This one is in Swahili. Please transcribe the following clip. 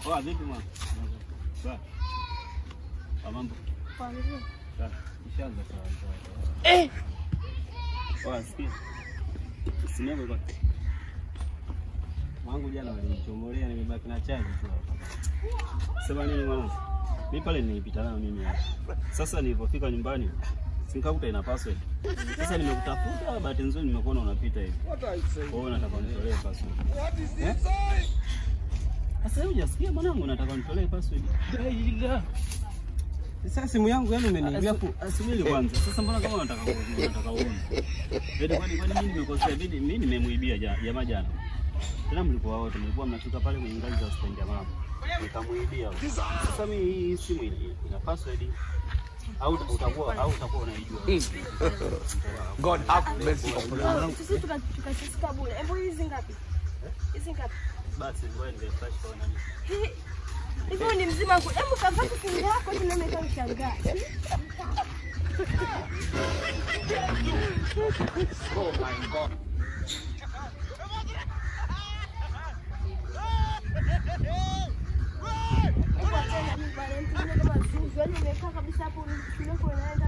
Poa vipi mwana? Poa. Mambo. Poa vipi? Ishaanza kwa. Poa sikia. Sinema kwa. Wangu jana walinichomolea nimebaki na chaji tu hapa. Sema nini mwanangu? Mimi pale nilipita nao mimi hapa. Sasa nilipofika nyumbani sikakuta ina password. Sasa nimekutafuta bahati nzuri nimekuona unapita hivi. Wewe unataka nitolee password. Sasa hujasikia mwanangu nataka nitolee password. Sasa simu yangu yani umeniibia asubiri kwanza. Sasa mbona kama unataka uone? Kwani mimi nimekosea vipi? Mimi nimemuibia jamaa jana. Tena mlikuwa wote mlikuwa mnafika pale kwenye ngazi za stand ya mama. Nikamuibia. Sasa mimi hii simu ina password. Au utakuwa unaijua. God have mercy upon us. Sisi tukachukua bure. Hebu hizi ngapi? Hizi ngapi? Basi ngoja ndio flash kwa nani. Hivi ni mzima. Hebu kapata simu yako tunameka mshangaa. Oh my God. Kabisa hapo ni shule kwa naenda